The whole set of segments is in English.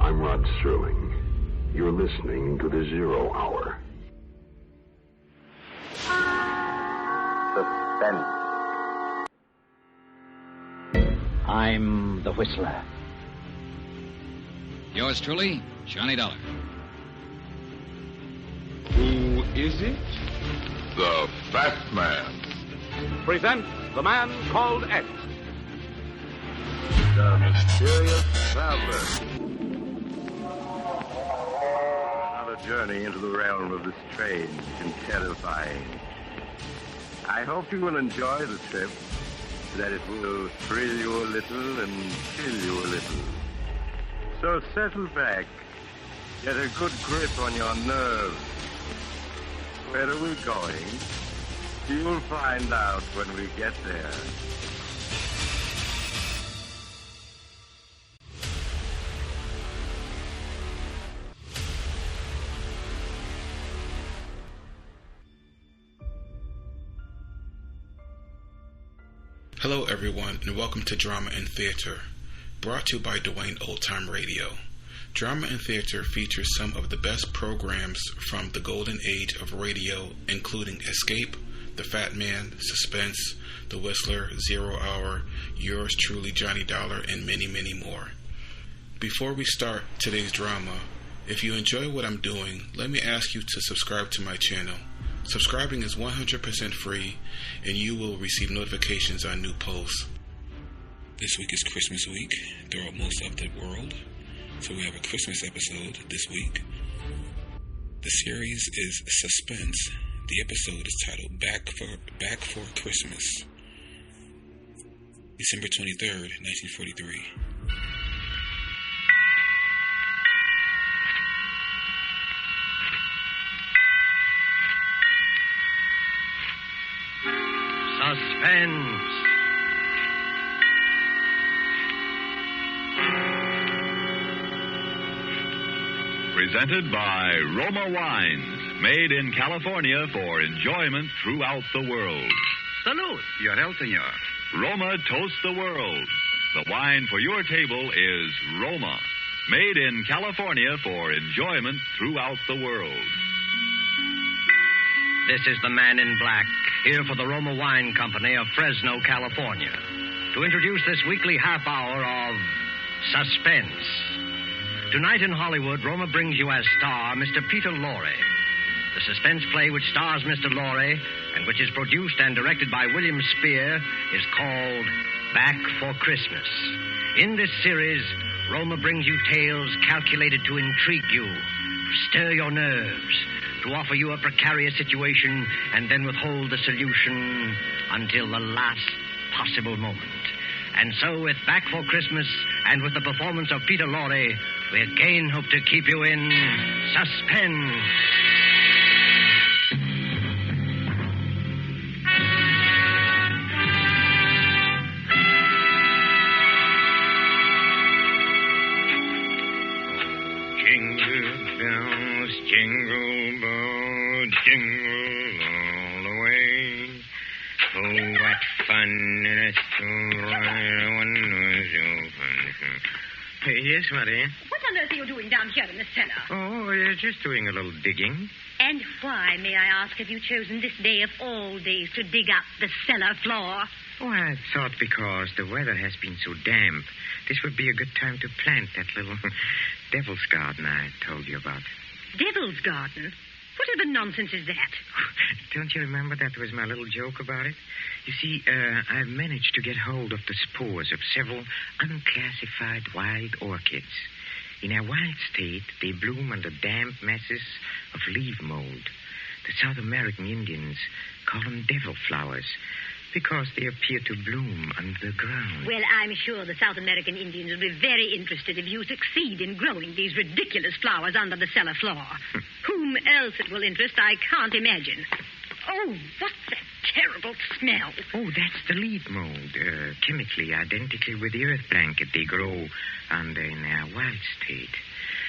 I'm Rod Sterling. You're listening to the Zero Hour. Suspense. I'm the Whistler. Yours truly, Johnny Dollar. Who is it? The Fat Man. Presents The Man Called X. The Mysterious Traveler. Another journey into the realm of the strange and terrifying. I hope you will enjoy the trip, that it will thrill you a little and chill you a little. So settle back, get a good grip on your nerves. Where are we going? You'll find out when we get there. Hello everyone, and welcome to Drama and Theater, brought to you by Duane Old Time Radio. Drama and Theater features some of the best programs from the golden age of radio, including Escape, The Fat Man, Suspense, The Whistler, Zero Hour, Yours Truly, Johnny Dollar, and many, many more. Before we start today's drama, if you enjoy what I'm doing, let me ask you to subscribe to my channel. Subscribing is 100% free, and you will receive notifications on new posts. This week is Christmas week throughout most of the world, so we have a Christmas episode this week. The series is Suspense. The episode is titled Back for Christmas. December 23rd, 1943. Suspense. Presented by Roma Wines, made in California for enjoyment throughout the world. Salud. Your health, senor. Roma toasts the world. The wine for your table is Roma, made in California for enjoyment throughout the world. This is the Man in Black, here for the Roma Wine Company of Fresno, California, to introduce this weekly half hour of Suspense. Tonight in Hollywood, Roma brings you as star Mr. Peter Lorre. The suspense play which stars Mr. Lorre and which is produced and directed by William Spear is called Back for Christmas. In this series, Roma brings you tales calculated to intrigue you, to stir your nerves, to offer you a precarious situation and then withhold the solution until the last possible moment. And so, with Back for Christmas and with the performance of Peter Lorre, we again hope to keep you in suspense. Jingle bells, jingle bells, jingle all the way. Oh, what fun it is to ride one was your fun. Yes, Marie? What on earth are you doing down here in the cellar? Oh, just doing a little digging. And why, may I ask, have you chosen this day of all days to dig up the cellar floor? Oh, I thought because the weather has been so damp, this would be a good time to plant that little devil's garden I told you about. Devil's garden? Whatever nonsense is that? Don't you remember that was my little joke about it? You see, I've managed to get hold of the spores of several unclassified wild orchids. In our wild state, they bloom under damp masses of leaf mold. The South American Indians call them devil flowers because they appear to bloom under the ground. Well, I'm sure the South American Indians will be very interested if you succeed in growing these ridiculous flowers under the cellar floor. Whom else it will interest, I can't imagine. Oh, what's that terrible smell? Oh, that's the leaf mold, chemically identical with the earth blanket they grow under in our wild state.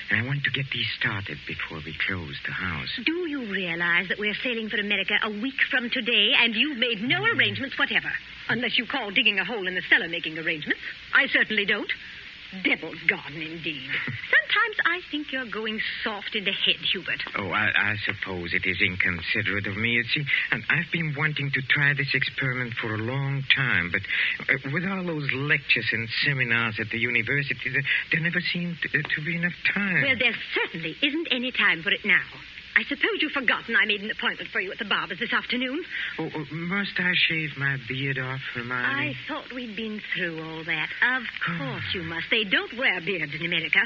And I want to get these started before we close the house. Do you realize that we're sailing for America a week from today, and you've made no arrangements whatever? Unless you call digging a hole in the cellar making arrangements. I certainly don't. Devil's garden, indeed. Sometimes I think you're going soft in the head, Hubert. Oh, I suppose it is inconsiderate of me. You see, and I've been wanting to try this experiment for a long time, but with all those lectures and seminars at the university, there never seemed to be enough time. Well, there certainly isn't any time for it now. I suppose you've forgotten I made an appointment for you at the barber's this afternoon. Oh, must I shave my beard off, Hermione? I thought we'd been through all that. Of course you must. They don't wear beards in America.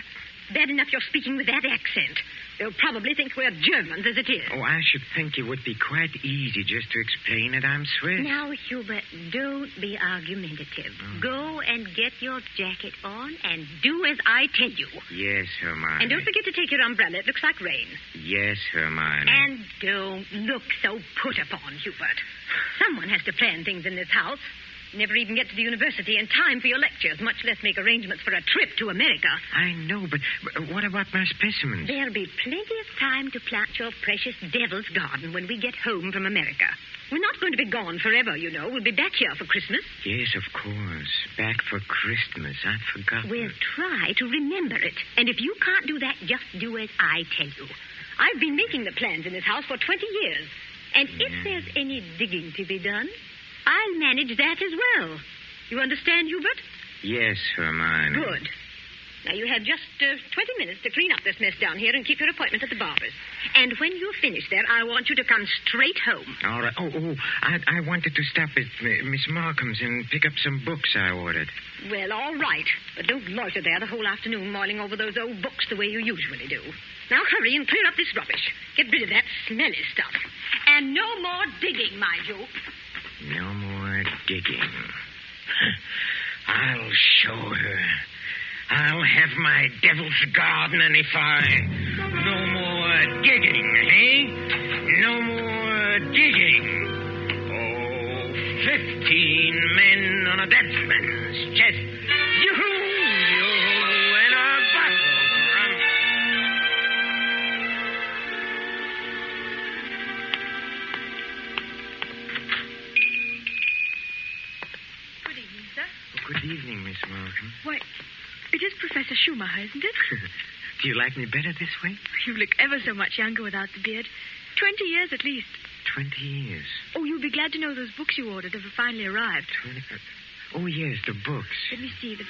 Bad enough you're speaking with that accent. They'll probably think we're Germans as it is. Oh, I should think it would be quite easy just to explain that I'm Swiss. Now, Hubert, don't be argumentative. Go and get your jacket on and do as I tell you. Yes, Hermione. And don't forget to take your umbrella. It looks like rain. Yes, Hermione. And don't look so put upon, Hubert. Someone has to plan things in this house. Never even get to the university in time for your lectures, much less make arrangements for a trip to America. I know, but what about my specimens? There'll be plenty of time to plant your precious devil's garden when we get home from America. We're not going to be gone forever, you know. We'll be back here for Christmas. Yes, of course. Back for Christmas. I'd forgotten. We'll try to remember it. And if you can't do that, just do as I tell you. I've been making the plans in this house for 20 years. And if there's any digging to be done, I'll manage that as well. You understand, Hubert? Yes, Hermione. Good. Now, you have just 20 minutes to clean up this mess down here and keep your appointment at the barber's. And when you're finished there, I want you to come straight home. All right. I wanted to stop at Miss Markham's and pick up some books I ordered. Well, all right. But don't loiter there the whole afternoon mulling over those old books the way you usually do. Now, hurry and clear up this rubbish. Get rid of that smelly stuff. And no more digging, mind you. No more digging. I'll show her. I'll have my devil's garden, and if no more digging, eh? No more digging. Oh, 15 men on a dead man's chest. Yoo-hoo, and a bottle of rum. Good evening, sir. Oh, good evening, Miss Markham. Why, it is Professor Schumacher, isn't it? Do you like me better this way? You look ever so much younger without the beard. 20 years at least. 20 years. Oh, you'll be glad to know those books you ordered have finally arrived. Oh, yes, the books. Let me see. The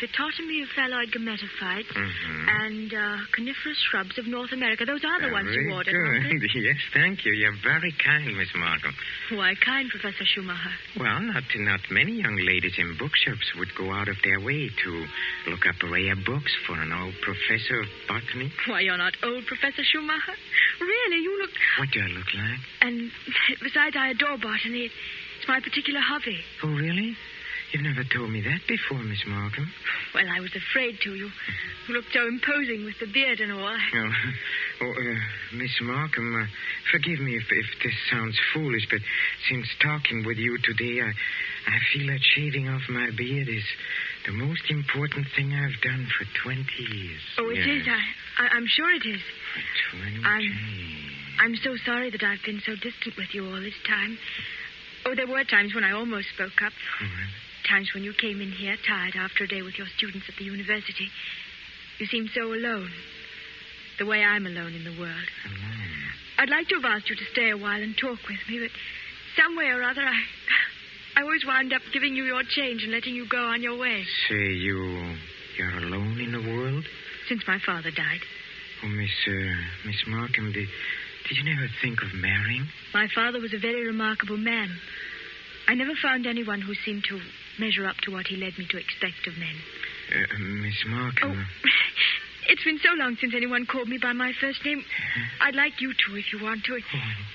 Phytotomy of Phalloid Gametophytes and Coniferous Shrubs of North America. Those are the ones you ordered, aren't they? Yes, thank you. You're very kind, Miss Markham. Why kind, Professor Schumacher? Well, not many young ladies in bookshops would go out of their way to look up rare books for an old professor of botany. Why, you're not old, Professor Schumacher. Really, you look... What do I look like? And besides, I adore botany. It's my particular hobby. Oh, really? You've never told me that before, Miss Markham. Well, I was afraid to. You looked so imposing with the beard and all. Miss Markham, forgive me if this sounds foolish, but since talking with you today, I feel that shaving off my beard is the most important thing I've done for 20 years. Oh, it is. I'm sure it is. 20 I'm so sorry that I've been so distant with you all this time. Oh, there were times when I almost spoke up. Oh, really? Times when you came in here tired after a day with your students at the university. You seemed so alone. The way I'm alone in the world. Alone? I'd like to have asked you to stay a while and talk with me, but some way or other I always wound up giving you your change and letting you go on your way. Say you're alone in the world? Since my father died. Oh, Miss Markham, did you never think of marrying? My father was a very remarkable man. I never found anyone who seemed to measure up to what he led me to expect of men. Miss Markham... Oh, it's been so long since anyone called me by my first name. I'd like you to, if you want to.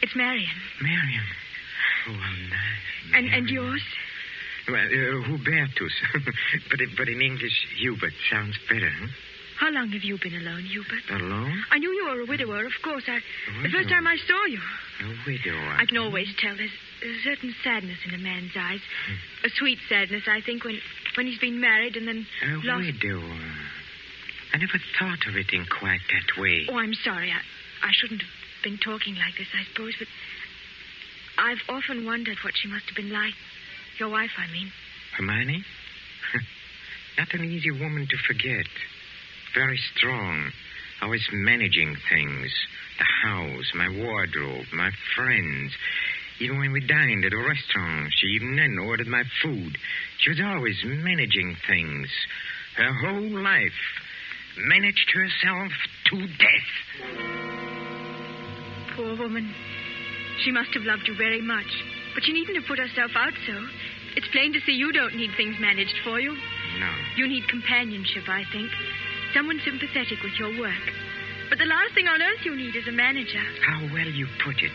It's Marion. Marion? Oh, how nice. And yours? Well, Hubertus. but in English, Hubert sounds better, huh? How long have you been alone, Hubert? Alone? I knew you were a widower, of course. The first time I saw you. A widower? I can always tell. There's a certain sadness in a man's eyes. A sweet sadness, I think, when he's been married and then a lost... widower. I never thought of it in quite that way. Oh, I'm sorry. I shouldn't have been talking like this, I suppose, but I've often wondered what she must have been like. Your wife, I mean. Hermione? Not an easy woman to forget. Very strong. Always managing things. The house, my wardrobe, my friends. Even when we dined at a restaurant, she even then ordered my food. She was always managing things. Her whole life. Managed herself to death. Poor woman. She must have loved you very much. But she needn't have put herself out so. It's plain to see you don't need things managed for you. No. You need companionship, I think. Someone sympathetic with your work. But the last thing on earth you need is a manager. How well you put it.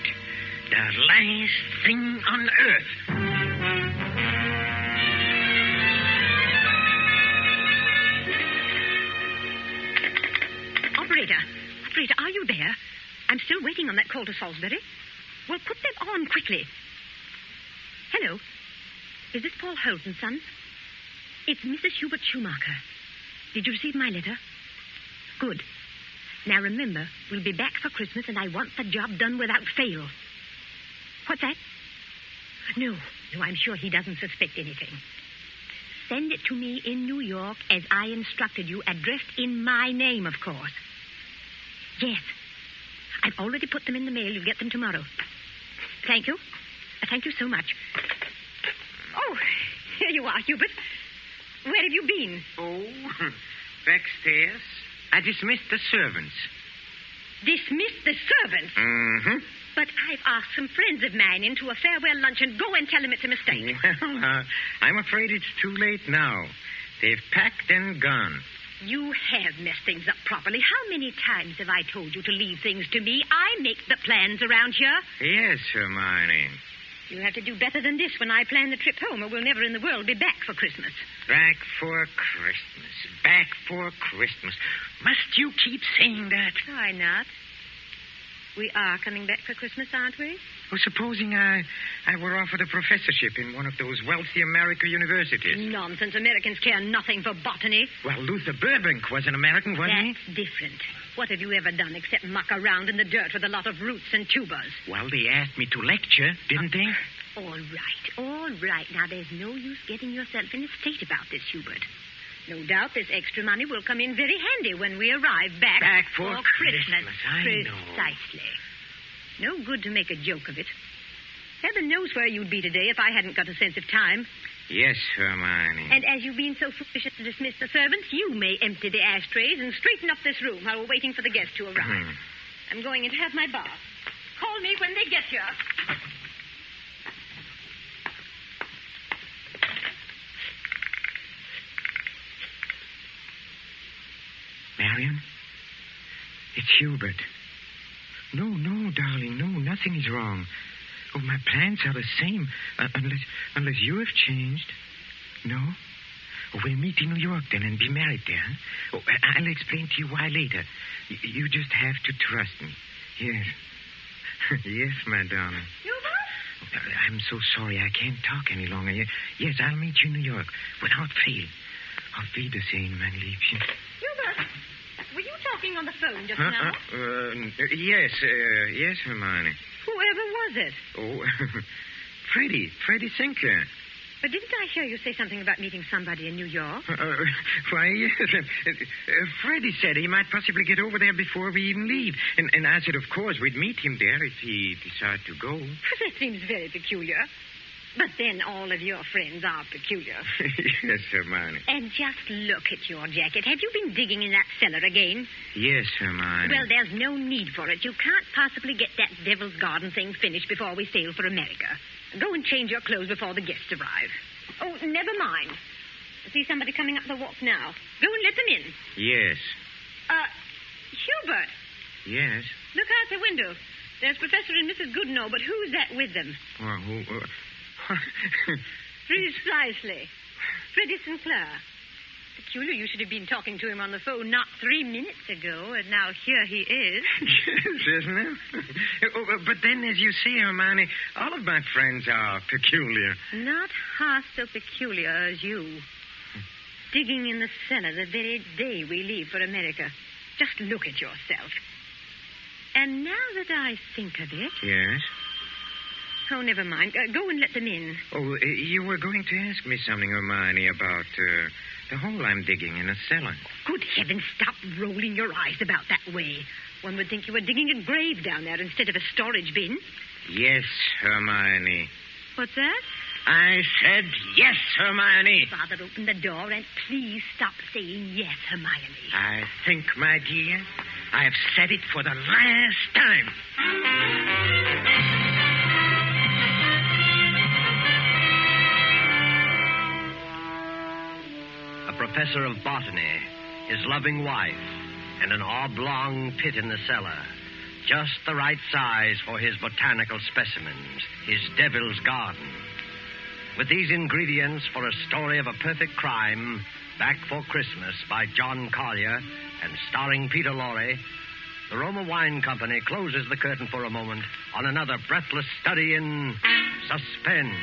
The last thing on earth. Operator, are you there? I'm still waiting on that call to Salisbury. Well, put them on quickly. Hello. Is this Paul Holt and Sons? It's Mrs. Hubert Schumacher. Did you receive my letter? Good. Now remember, we'll be back for Christmas and I want the job done without fail. What's that? No, I'm sure he doesn't suspect anything. Send it to me in New York as I instructed you, addressed in my name, of course. Yes. I've already put them in the mail. You'll get them tomorrow. Thank you. Thank you so much. Oh, here you are, Hubert. Where have you been? Oh, backstairs. I dismissed the servants. Dismissed the servants? Mm-hmm. But I've asked some friends of mine into a farewell luncheon. Go and tell them it's a mistake. Well, I'm afraid it's too late now. They've packed and gone. You have messed things up properly. How many times have I told you to leave things to me? I make the plans around here. Yes, Hermione. You'll have to do better than this when I plan the trip home, or we'll never in the world be back for Christmas. Back for Christmas. Back for Christmas. Must you keep saying that? Why not? We are coming back for Christmas, aren't we? Well, supposing I were offered a professorship in one of those wealthy American universities. Nonsense. Americans care nothing for botany. Well, Luther Burbank was an American, wasn't he? That's different. What have you ever done except muck around in the dirt with a lot of roots and tubers? Well, they asked me to lecture, didn't they? All right. Now, there's no use getting yourself in a state about this, Hubert. No doubt this extra money will come in very handy when we arrive back. Back for Christmas. I know. Precisely. No good to make a joke of it. Heaven knows where you'd be today if I hadn't got a sense of time. Yes, Hermione. And as you've been so foolish as to dismiss the servants, you may empty the ashtrays and straighten up this room while we're waiting for the guests to arrive. I'm going in to have my bath. Call me when they get here. Marion? It's Hubert. No, darling, no, nothing is wrong. Oh, my plans are the same, unless you have changed. No? Oh, we'll meet in New York then and be married there. Huh? Oh, I'll explain to you why later. You just have to trust me. Yes. Yes, my darling. Hubert? Oh, I'm so sorry. I can't talk any longer. Yes, I'll meet you in New York without fail. Auf Wiedersehen, mein Liebchen. Hubert, were you talking on the phone just now? Yes, Hermione. Whoever was it? Oh, Freddie Sinclair. But didn't I hear you say something about meeting somebody in New York? Why, yes. Freddie said he might possibly get over there before we even leave. And I said, of course, we'd meet him there if he decided to go. That seems very peculiar. But then all of your friends are peculiar. Yes, Hermione. And just look at your jacket. Have you been digging in that cellar again? Yes, Hermione. Well, there's no need for it. You can't possibly get that Devil's Garden thing finished before we sail for America. Go and change your clothes before the guests arrive. Oh, never mind. I see somebody coming up the walk now. Go and let them in. Yes. Hubert. Yes? Look out the window. There's Professor and Mrs. Goodenough, but who's that with them? Well, who... Precisely. Freddie Sinclair. Peculiar you should have been talking to him on the phone not 3 minutes ago, and now here he is. Yes, isn't it? But then, as you say, Hermione, all of my friends are peculiar. Not half so peculiar as you. digging in the cellar the very day we leave for America. Just look at yourself. And now that I think of it... Yes? Oh, never mind. Go and let them in. Oh, you were going to ask me something, Hermione, about the hole I'm digging in a cellar. Good heavens, stop rolling your eyes about that way. One would think you were digging a grave down there instead of a storage bin. Yes, Hermione. What's that? I said yes, Hermione. Father, open the door and please stop saying yes, Hermione. I think, my dear, I've said it for the last time. A professor of botany, his loving wife, and an oblong pit in the cellar. Just the right size for his botanical specimens, his devil's garden. With these ingredients for a story of a perfect crime, Back for Christmas by John Collier and starring Peter Lorre, the Roma Wine Company closes the curtain for a moment on another breathless study in suspense.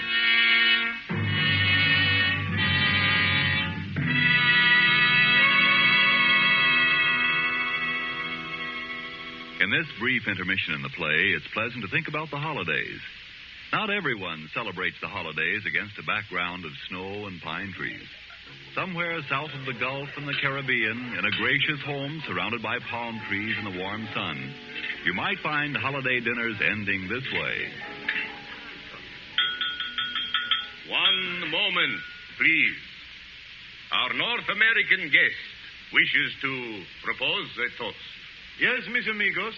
In this brief intermission in the play, it's pleasant to think about the holidays. Not everyone celebrates the holidays against a background of snow and pine trees. Somewhere south of the Gulf and the Caribbean, in a gracious home surrounded by palm trees in the warm sun, you might find holiday dinners ending this way. One moment, please. Our North American guest wishes to propose a toast. Yes, mis amigos.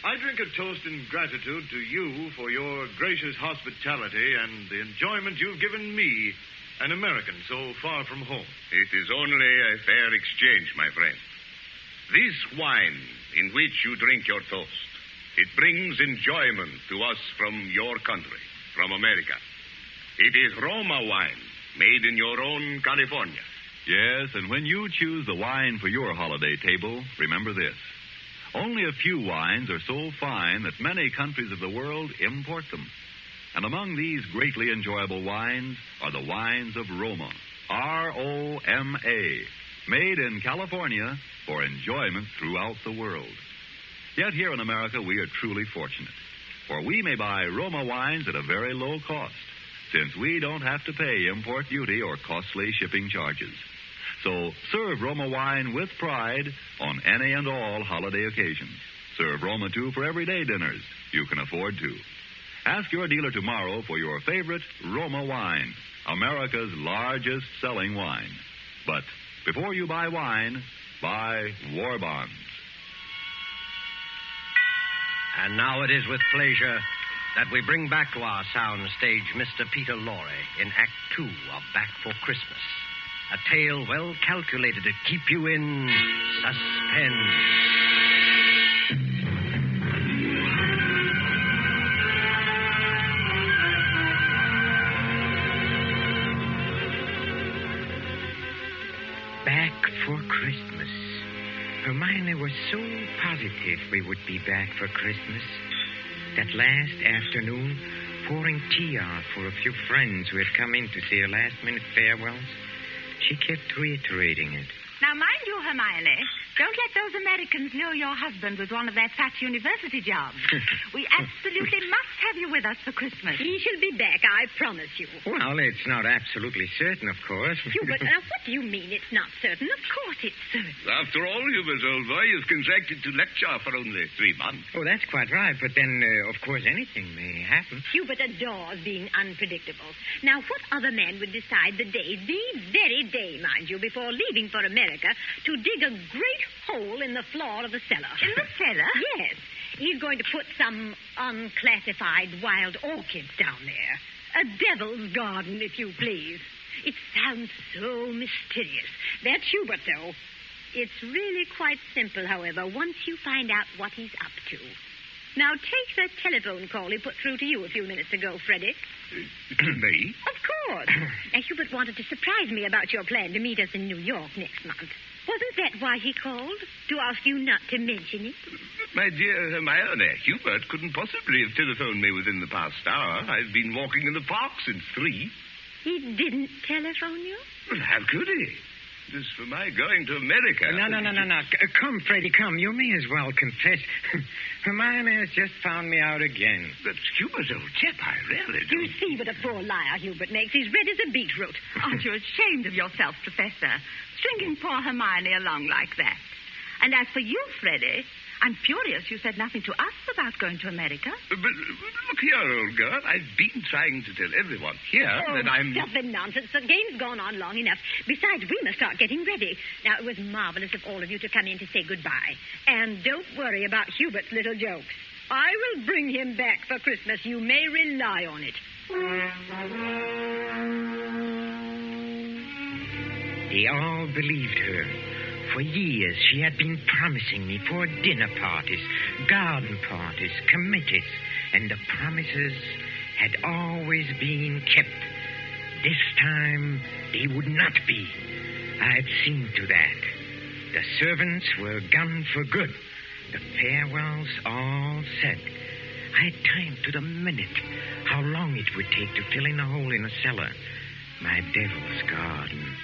I drink a toast in gratitude to you for your gracious hospitality and the enjoyment you've given me, an American so far from home. It is only a fair exchange, my friend. This wine in which you drink your toast, it brings enjoyment to us from your country, from America. It is Roma wine, made in your own California. Yes, and when you choose the wine for your holiday table, remember this. Only a few wines are so fine that many countries of the world import them. And among these greatly enjoyable wines are the wines of Roma, R-O-M-A, made in California for enjoyment throughout the world. Yet here in America, we are truly fortunate, for we may buy Roma wines at a very low cost, since we don't have to pay import duty or costly shipping charges. So serve Roma wine with pride on any and all holiday occasions. Serve Roma, too, for everyday dinners you can afford to. Ask your dealer tomorrow for your favorite Roma wine, America's largest selling wine. But before you buy wine, buy war bonds. And now it is with pleasure that we bring back to our sound stage Mr. Peter Lorre in Act 2 of Back for Christmas. A tale well calculated to keep you in suspense. Back for Christmas. Hermione was so positive we would be back for Christmas. That last afternoon, pouring tea out for a few friends who had come in to say her last-minute farewells, she kept reiterating it. Now, mind you, Hermione, don't let those Americans know your husband was one of their fat university jobs. We absolutely must have you with us for Christmas. He shall be back, I promise you. Well, it's not absolutely certain, of course. Hubert, now, what do you mean it's not certain? Of course it's certain. After all, Hubert, old boy, you've contracted to lecture for only 3 months. Oh, that's quite right. But then, of course, anything may happen. Hubert adores being unpredictable. Now, what other man would decide the very day, mind you, before leaving for America, to dig a great hole in the floor of the cellar? In the cellar? Yes. He's going to put some unclassified wild orchids down there. A devil's garden, if you please. It sounds so mysterious. That's Hubert, though. It's really quite simple, however, once you find out what he's up to. Now, take that telephone call he put through to you a few minutes ago, Freddie. Me? Of course. Now, Hubert wanted to surprise me about your plan to meet us in New York next month. Wasn't that why he called? To ask you not to mention it? My dear Hermione, Hubert couldn't possibly have telephoned me within the past hour. I've been walking in the park since 3. He didn't telephone you? Well, how could he? It is for my going to America. No. Come, Freddie, come. You may as well confess. Hermione has just found me out again. But Hubert, old chap, I really do. You see what a poor liar Hubert makes. He's red as a beetroot. Aren't you ashamed of yourself, Professor? Stringing poor Hermione along like that. And as for you, Freddie, I'm furious you said nothing to us about going to America. But look here, old girl. I've been trying to tell everyone here that I'm... Stuff and nonsense. The game's gone on long enough. Besides, we must start getting ready. Now, it was marvelous of all of you to come in to say goodbye. And don't worry about Hubert's little jokes. I will bring him back for Christmas. You may rely on it. They all believed her. For years, she had been promising me for dinner parties, garden parties, committees, and the promises had always been kept. This time, they would not be. I had seen to that. The servants were gone for good. The farewells all said. I had timed to the minute how long it would take to fill in a hole in a cellar. My devil's garden.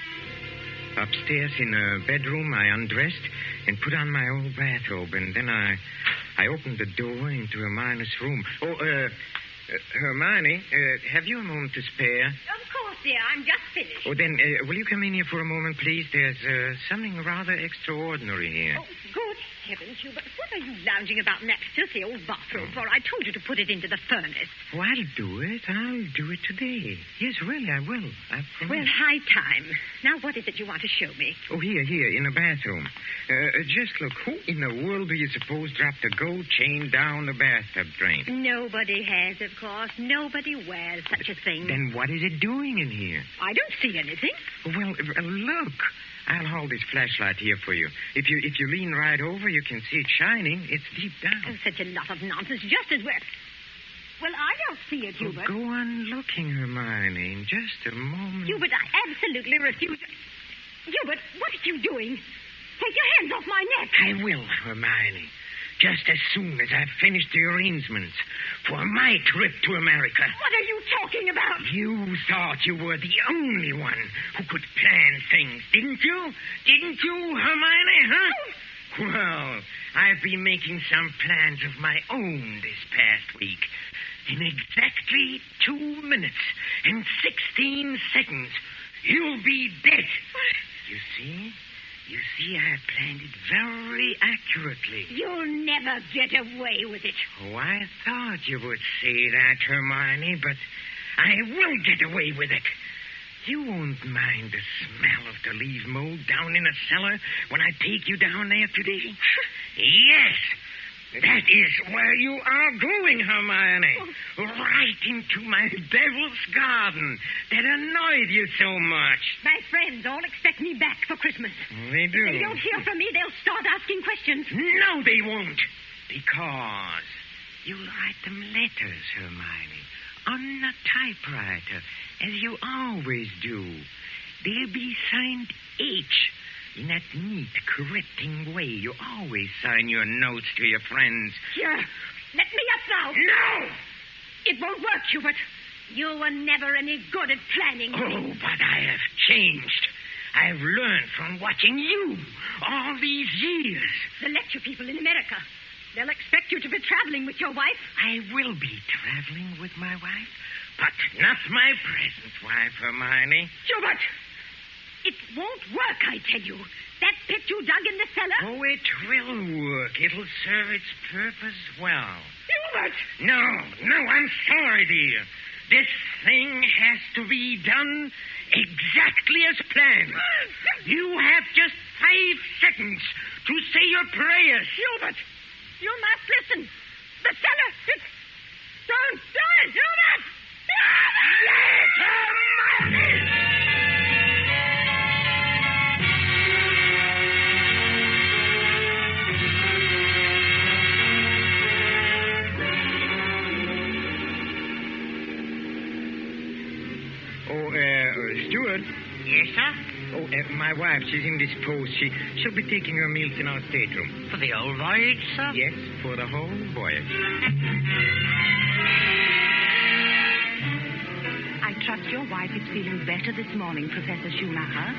Upstairs in a bedroom, I undressed and put on my old bathrobe, and then I opened the door into Hermione's room. Hermione, have you a moment to spare? Of course, dear. I'm just finished. Oh, then, will you come in here for a moment, please? There's something rather extraordinary here. Oh, good heavens, Hubert. What are you lounging about in that filthy old bathrobe for? I told you to put it into the furnace. Oh, I'll do it. I'll do it today. Yes, really, I will. I promise. Well, high time. Now, what is it you want to show me? Oh, here, in the bathroom. Just look. Who in the world do you suppose dropped a gold chain down the bathtub drain? Nobody has, of course. Nobody wears such a thing. Then what is it doing in here? I don't see anything. Well, look. I'll hold this flashlight here for you. If you lean right over, you can see it shining. It's deep down. Oh, such a lot of nonsense. Just as well. Well, I don't see it, Hubert. Go on looking, Hermione, in just a moment. Hubert, I absolutely refuse. Hubert, what are you doing? Take your hands off my neck. I will, Hermione. Just as soon as I've finished the arrangements for my trip to America. What are you talking about? You thought you were the only one who could plan things, didn't you? Didn't you, Hermione, huh? Well, I've been making some plans of my own this past week. In exactly 2 minutes and 16 seconds, you'll be dead. You see? You see, I planned it very accurately. You'll never get away with it. Oh, I thought you would say that, Hermione, but I will get away with it. You won't mind the smell of the leaf mold down in the cellar when I take you down there today? Yes, that is where you are going, Hermione. Right into my devil's garden that annoyed you so much. My friends all expect me back for Christmas. They do. If they don't hear from me, they'll start asking questions. No, they won't. Because you'll write them letters, Hermione, on a typewriter, as you always do. They'll be signed H. In that neat, correcting way you always sign your notes to your friends. Here, let me up now. No! It won't work, Hubert. You were never any good at planning. Oh, but I have changed. I've learned from watching you all these years. The lecture people in America. They'll expect you to be traveling with your wife. I will be traveling with my wife, but not my present wife, Hermione. Hubert! It won't work, I tell you. That pit you dug in the cellar... Oh, it will work. It'll serve its purpose well. Hubert! No, I'm sorry, dear. This thing has to be done exactly as planned. You have just 5 seconds to say your prayers. Hubert, you must listen. The cellar, it's... Don't do it, Hubert! Yes, Hermione! Steward? Yes, sir? Oh, my wife, she's indisposed. She'll be taking her meals in our stateroom. For the whole voyage, sir? Yes, for the whole voyage. I trust your wife is feeling better this morning, Professor Schumacher?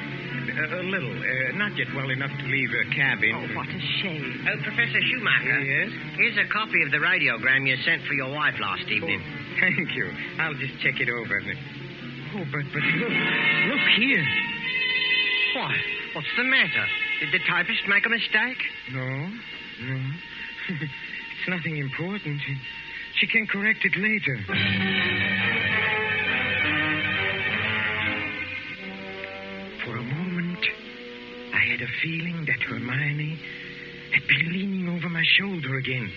A little. Not yet well enough to leave her cabin. Oh, what a shame. Professor Schumacher. Yes? Here's a copy of the radiogram you sent for your wife last evening. Oh, thank you. I'll just check it over. Oh, but look here. What? What's the matter? Did the typist make a mistake? No. It's nothing important. She can correct it later. For a moment, I had a feeling that Hermione had been leaning over my shoulder again,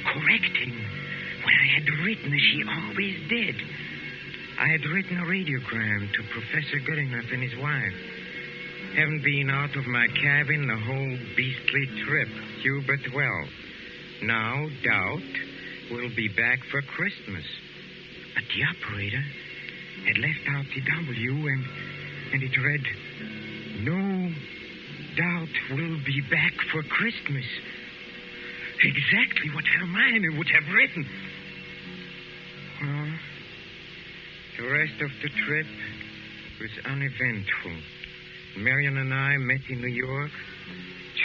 correcting what I had written as she always did. I had written a radiogram to Professor Goodenough and his wife. Haven't been out of my cabin the whole beastly trip, Hubert. Well, now doubt will be back for Christmas. But the operator had left out the W, and it read, no doubt will be back for Christmas. Exactly what Hermione would have written. Well, the rest of the trip was uneventful. Marion and I met in New York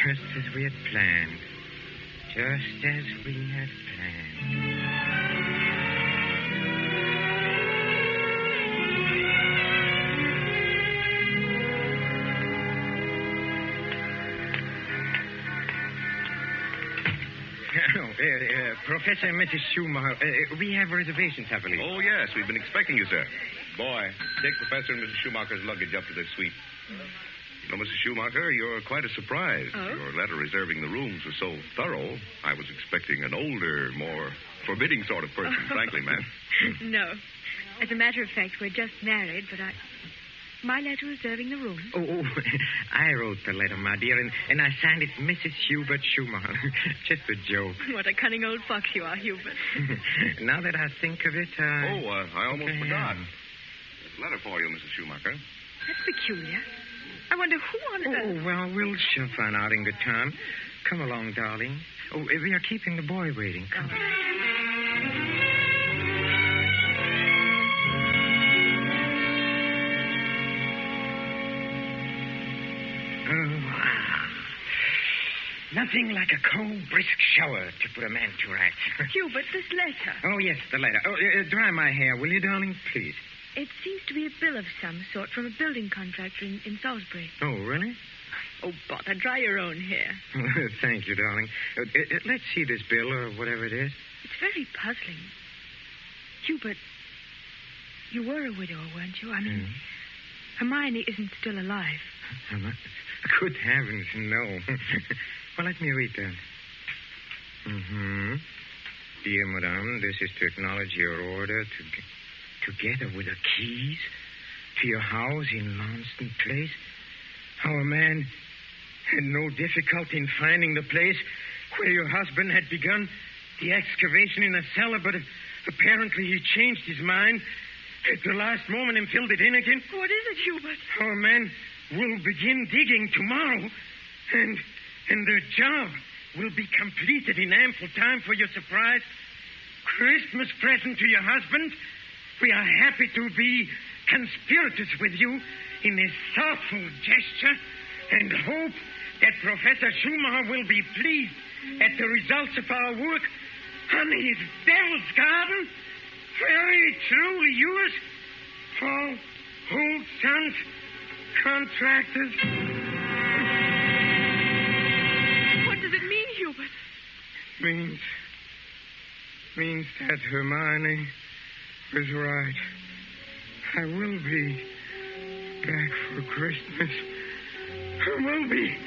just as we had planned. Just as we had planned. Professor and Mrs. Schumacher, we have reservations, I believe. Oh, yes. We've been expecting you, sir. Boy, take Professor and Mrs. Schumacher's luggage up to their suite. You know, Mrs. Schumacher, you're quite a surprise. Oh? Your letter reserving the rooms was so thorough, I was expecting an older, more forbidding sort of person, frankly, ma'am. No. As a matter of fact, we're just married, but my letter reserving the room. Oh, I wrote the letter, my dear, and I signed it Mrs. Hubert Schumacher. Just a joke. What a cunning old fox you are, Hubert. Now that I think of it, I almost forgot. There's a letter for you, Mrs. Schumacher. That's peculiar. I wonder who on earth... Oh, well, we'll sure find out in good time. Come along, darling. Oh, we are keeping the boy waiting. Come. Nothing like a cold, brisk shower to put a man to rights. Hubert, this letter. Oh, yes, the letter. Oh, dry my hair, will you, darling? Please. It seems to be a bill of some sort from a building contractor in Salisbury. Oh, really? Oh, bother, dry your own hair. Thank you, darling. Let's see this bill or whatever it is. It's very puzzling. Hubert, you were a widower, weren't you? I mean, Hermione isn't still alive. Good heavens, no. Well, let me read that. Dear Madame, this is to acknowledge your order together with the keys to your house in Launceston Place. Our man had no difficulty in finding the place where your husband had begun the excavation in a cellar, but apparently he changed his mind at the last moment and filled it in again. What is it, Hubert? Our man will begin digging tomorrow, and the job will be completed in ample time for your surprise Christmas present to your husband. We are happy to be conspirators with you in this thoughtful gesture and hope that Professor Schumacher will be pleased at the results of our work on his Devil's Garden. Very truly yours, Paul Holt Sons Contractors. What does it mean, Hubert? Means that Hermione was right. I will be back for Christmas. I will be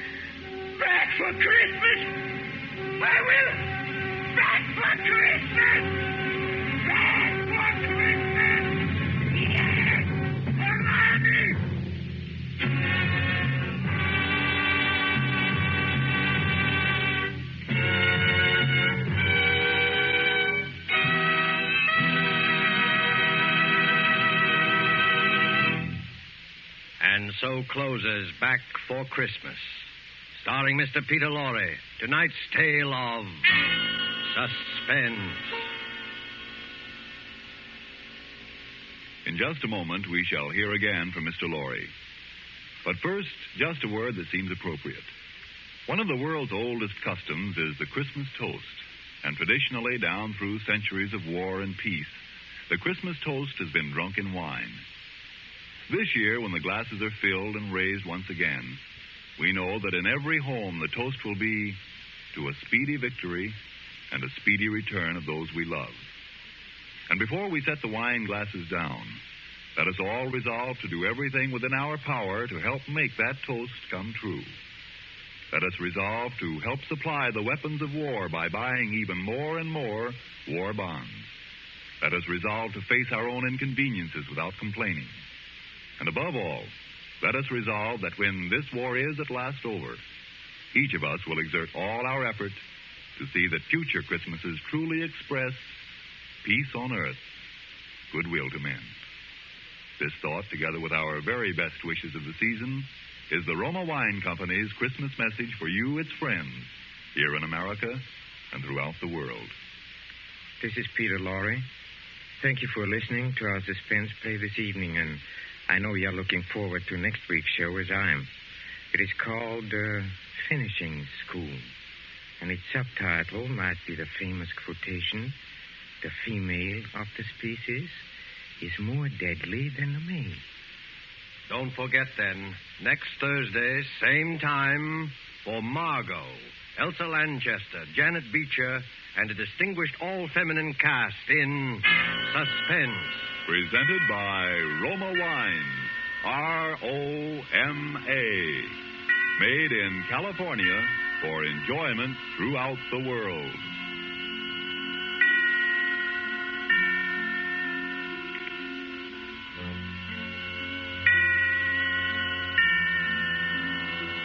back for Christmas. I will back for Christmas. Back for Christmas. Yes, Hermione. And so closes Back for Christmas, starring Mr. Peter Lorre. Tonight's tale of Suspense. In just a moment, we shall hear again from Mr. Lorre. But first, just a word that seems appropriate. One of the world's oldest customs is the Christmas toast. And traditionally, down through centuries of war and peace, the Christmas toast has been drunk in wine. This year, when the glasses are filled and raised once again, we know that in every home the toast will be to a speedy victory and a speedy return of those we love. And before we set the wine glasses down, let us all resolve to do everything within our power to help make that toast come true. Let us resolve to help supply the weapons of war by buying even more and more war bonds. Let us resolve to face our own inconveniences without complaining. And above all, let us resolve that when this war is at last over, each of us will exert all our effort to see that future Christmases truly express peace on earth, goodwill to men. This thought, together with our very best wishes of the season, is the Roma Wine Company's Christmas message for you, its friends, here in America and throughout the world. This is Peter Lorre. Thank you for listening to our Suspense play this evening, and I know you're looking forward to next week's show as I am. It is called Finishing School, and its subtitle might be the famous quotation, "The female of the species is more deadly than the male." Don't forget, then, next Thursday, same time, for Margot, Elsa Lanchester, Janet Beecher, and a distinguished all-feminine cast in Suspense. Presented by Roma Wines, R-O-M-A. Made in California for enjoyment throughout the world.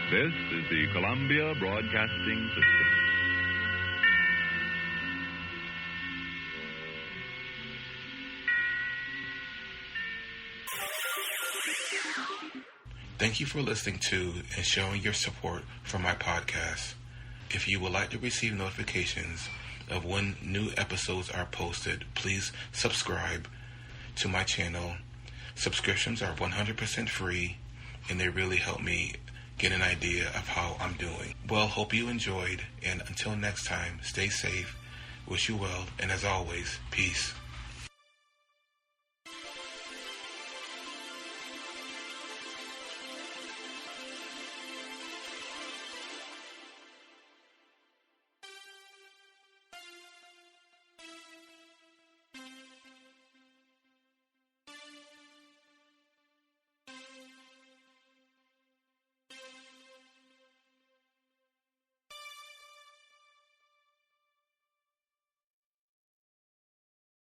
This is the Columbia Broadcasting System. Thank you for listening to and showing your support for my podcast. If you would like to receive notifications of when new episodes are posted, please subscribe to my channel. Subscriptions are 100% free, and they really help me get an idea of how I'm doing. Well, hope you enjoyed, and until next time, stay safe, wish you well, and as always, peace.